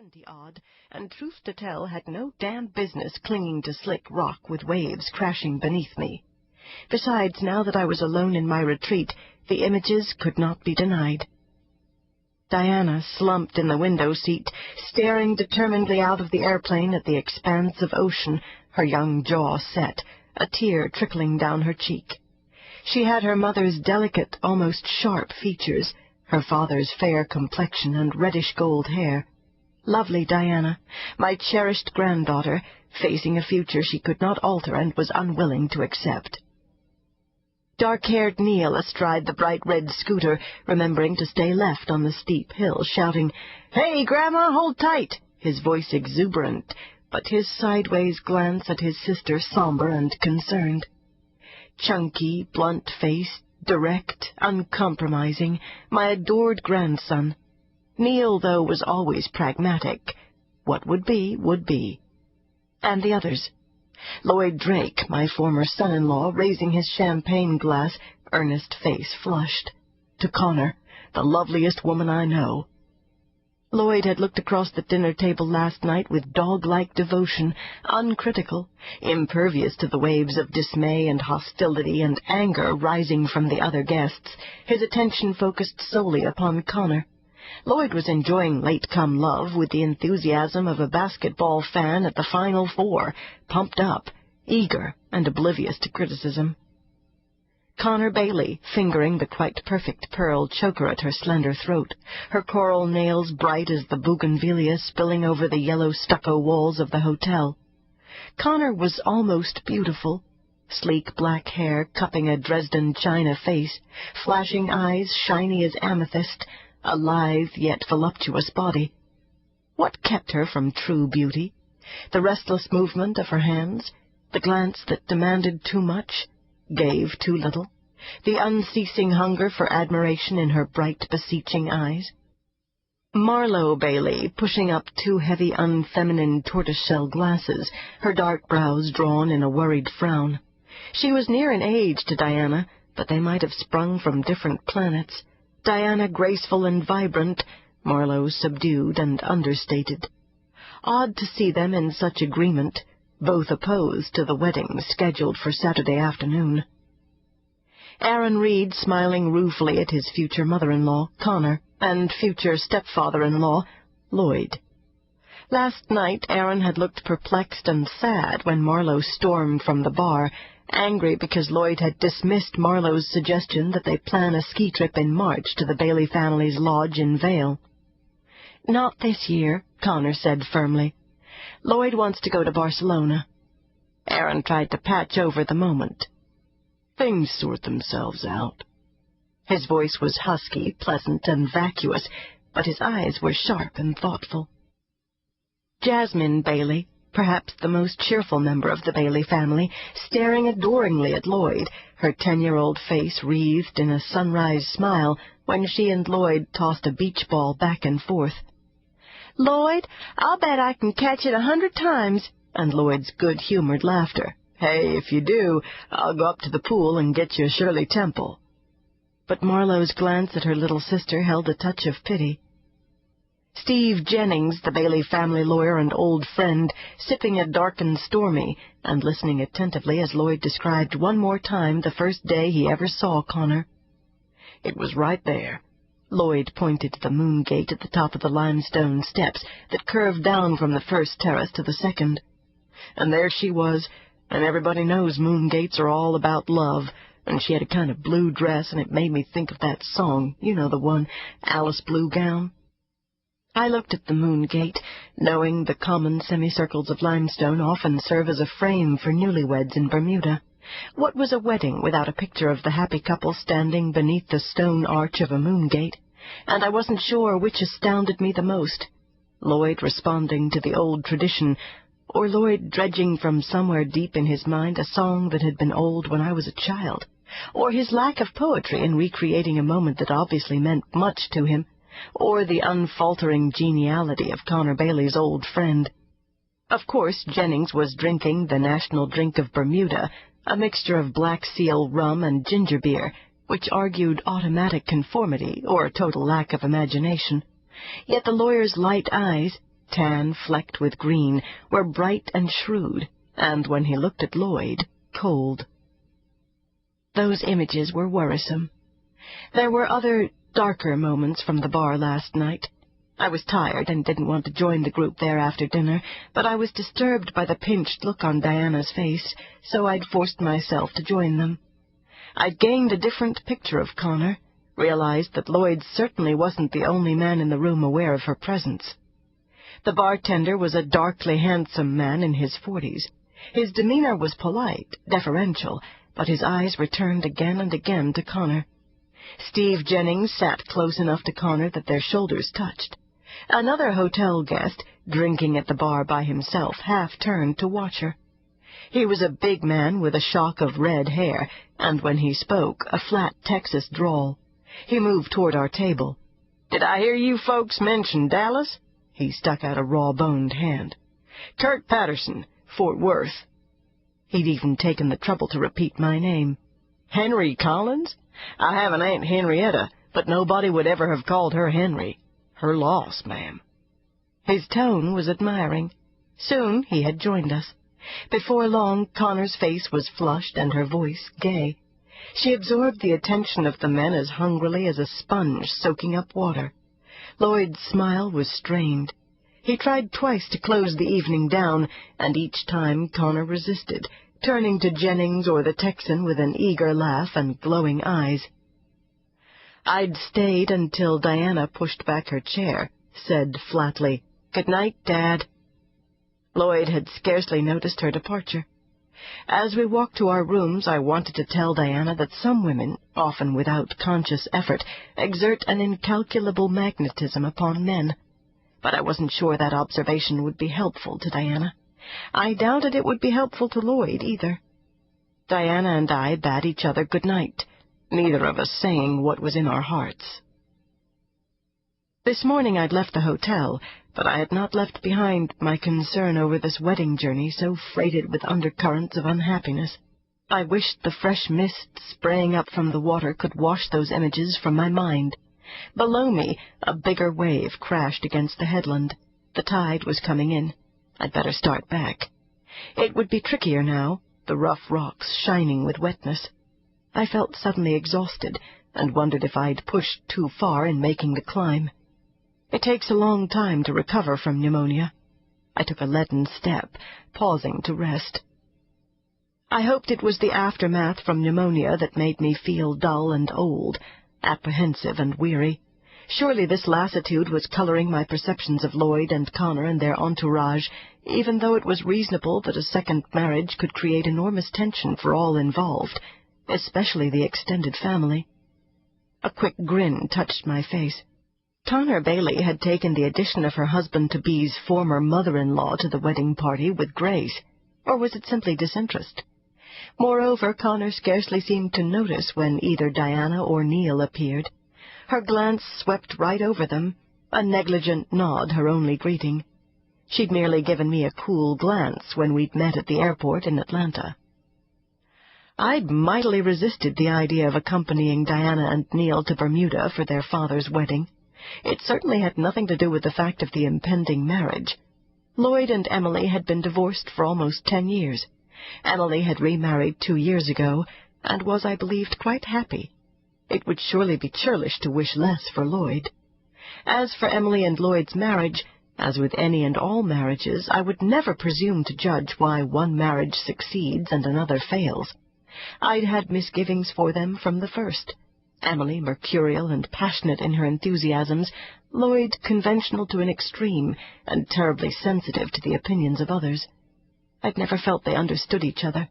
plenty odd, and truth to tell had no damn business clinging to slick rock with waves crashing beneath me. Besides, now that I was alone in my retreat, the images could not be denied. Diana slumped in the window seat, staring determinedly out of the airplane at the expanse of ocean, her young jaw set, a tear trickling down her cheek. She had her mother's delicate, almost sharp features, her father's fair complexion and reddish-gold hair. Lovely Diana, my cherished granddaughter, facing a future she could not alter and was unwilling to accept. Dark-haired Neil astride the bright red scooter, remembering to stay left on the steep hill, shouting, "Hey, Grandma, hold tight!" his voice exuberant, but his sideways glance at his sister somber and concerned. Chunky, blunt-faced, direct, uncompromising, my adored grandson. Neil, though, was always pragmatic. What would be, would be. And the others. Lloyd Drake, my former son-in-law, raising his champagne glass, earnest face flushed. To Connor, the loveliest woman I know. Lloyd had looked across the dinner table last night with dog-like devotion, uncritical, impervious to the waves of dismay and hostility and anger rising from the other guests, his attention focused solely upon Connor. Lloyd was enjoying late-come love with the enthusiasm of a basketball fan at the Final Four, pumped up, eager, and oblivious to criticism. Connor Bailey, fingering the quite perfect pearl choker at her slender throat, her coral nails bright as the bougainvillea spilling over the yellow stucco walls of the hotel. Connor was almost beautiful, sleek black hair cupping a Dresden china face, flashing eyes shiny as amethyst, a lithe yet voluptuous body. What kept her from true beauty? The restless movement of her hands, the glance that demanded too much, gave too little, the unceasing hunger for admiration in her bright, beseeching eyes. Marlowe Bailey, pushing up two heavy, unfeminine tortoise-shell glasses, her dark brows drawn in a worried frown. She was near in age to Diana, but they might have sprung from different planets. Diana graceful and vibrant, Marlowe subdued and understated. Odd to see them in such agreement, both opposed to the wedding scheduled for Saturday afternoon. Aaron Reed smiling ruefully at his future mother-in-law, Connor, and future stepfather-in-law, Lloyd. Last night Aaron had looked perplexed and sad when Marlowe stormed from the bar, angry because Lloyd had dismissed Marlowe's suggestion that they plan a ski trip in March to the Bailey family's lodge in Vail. "Not this year," Connor said firmly. "Lloyd wants to go to Barcelona." Aaron tried to patch over the moment. "Things sort themselves out." His voice was husky, pleasant, and vacuous, but his eyes were sharp and thoughtful. Jasmine Bailey, perhaps the most cheerful member of the Bailey family, staring adoringly at Lloyd, her 10-year-old face wreathed in a sunrise smile when she and Lloyd tossed a beach ball back and forth. "Lloyd, I'll bet I can catch it 100 times, and Lloyd's good-humored laughter. "Hey, if you do, I'll go up to the pool and get you a Shirley Temple." But Marlowe's glance at her little sister held a touch of pity. Steve Jennings, the Bailey family lawyer and old friend, sipping a darkened Stormy and listening attentively as Lloyd described one more time the first day he ever saw Connor. "It was right there." Lloyd pointed to the moon gate at the top of the limestone steps that curved down from the first terrace to the second. "And there she was, and everybody knows moon gates are all about love, and she had a kind of blue dress, and it made me think of that song, you know the one, Alice Blue Gown." I looked at the moon gate, knowing the common semicircles of limestone often serve as a frame for newlyweds in Bermuda. What was a wedding without a picture of the happy couple standing beneath the stone arch of a moon gate? And I wasn't sure which astounded me the most, Lloyd responding to the old tradition, or Lloyd dredging from somewhere deep in his mind a song that had been old when I was a child, or his lack of poetry in recreating a moment that obviously meant much to him, or the unfaltering geniality of Connor Bailey's old friend. Of course, Jennings was drinking the national drink of Bermuda, a mixture of Black Seal rum and ginger beer, which argued automatic conformity or a total lack of imagination. Yet the lawyer's light eyes, tan flecked with green, were bright and shrewd, and when he looked at Lloyd, cold. Those images were worrisome. There were other, darker moments from the bar last night. I was tired and didn't want to join the group there after dinner, but I was disturbed by the pinched look on Diana's face, so I'd forced myself to join them. I'd gained a different picture of Connor, realized that Lloyd certainly wasn't the only man in the room aware of her presence. The bartender was a darkly handsome man in his 40s. His demeanor was polite, deferential, but his eyes returned again and again to Connor. Steve Jennings sat close enough to Connor that their shoulders touched. Another hotel guest, drinking at the bar by himself, half-turned to watch her. He was a big man with a shock of red hair, and when he spoke, a flat Texas drawl. He moved toward our table. "Did I hear you folks mention Dallas?" He stuck out a raw-boned hand. "Kurt Patterson, Fort Worth." He'd even taken the trouble to repeat my name. "Henrie Collins? I have an Aunt Henrietta, but nobody would ever have called her Henrie. Her loss, ma'am." His tone was admiring. Soon he had joined us. Before long, Connor's face was flushed and her voice gay. She absorbed the attention of the men as hungrily as a sponge soaking up water. Lloyd's smile was strained. He tried twice to close the evening down, and each time Connor resisted, turning to Jennings or the Texan with an eager laugh and glowing eyes. I'd stayed until Diana pushed back her chair, said flatly, "Good night, Dad." Lloyd had scarcely noticed her departure. As we walked to our rooms, I wanted to tell Diana that some women, often without conscious effort, exert an incalculable magnetism upon men. But I wasn't sure that observation would be helpful to Diana. I doubted it would be helpful to Lloyd, either. Diana and I bade each other good night, neither of us saying what was in our hearts. This morning I'd left the hotel, but I had not left behind my concern over this wedding journey so freighted with undercurrents of unhappiness. I wished the fresh mist spraying up from the water could wash those images from my mind. Below me, a bigger wave crashed against the headland. The tide was coming in. I'd better start back. It would be trickier now, the rough rocks shining with wetness. I felt suddenly exhausted, and wondered if I'd pushed too far in making the climb. It takes a long time to recover from pneumonia. I took a leaden step, pausing to rest. I hoped it was the aftermath from pneumonia that made me feel dull and old, apprehensive and weary. Surely this lassitude was coloring my perceptions of Lloyd and Connor and their entourage, even though it was reasonable that a second marriage could create enormous tension for all involved, especially the extended family. A quick grin touched my face. Connor Bailey had taken the addition of her husband-to-be's former mother-in-law to the wedding party with grace, or was it simply disinterest? Moreover, Connor scarcely seemed to notice when either Diana or Neil appeared. Her glance swept right over them, a negligent nod her only greeting. She'd merely given me a cool glance when we'd met at the airport in Atlanta. I'd mightily resisted the idea of accompanying Diana and Neil to Bermuda for their father's wedding. It certainly had nothing to do with the fact of the impending marriage. Lloyd and Emily had been divorced for almost 10 years. Emily had remarried 2 years ago, and was, I believed, quite happy. It would surely be churlish to wish less for Lloyd. As for Emily and Lloyd's marriage, as with any and all marriages, I would never presume to judge why one marriage succeeds and another fails. I'd had misgivings for them from the first. Emily mercurial and passionate in her enthusiasms, Lloyd conventional to an extreme and terribly sensitive to the opinions of others. I'd never felt they understood each other.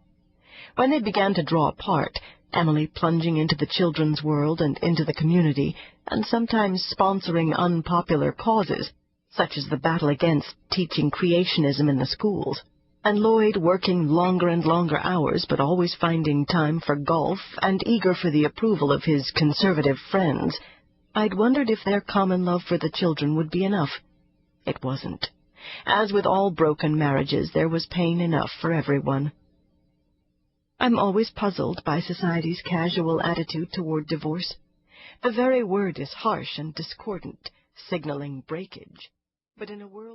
When they began to draw apart, Emily plunging into the children's world and into the community, and sometimes sponsoring unpopular causes, such as the battle against teaching creationism in the schools, and Lloyd working longer and longer hours but always finding time for golf and eager for the approval of his conservative friends, I'd wondered if their common love for the children would be enough. It wasn't. As with all broken marriages, there was pain enough for everyone. I'm always puzzled by society's casual attitude toward divorce. The very word is harsh and discordant, signaling breakage. But in a world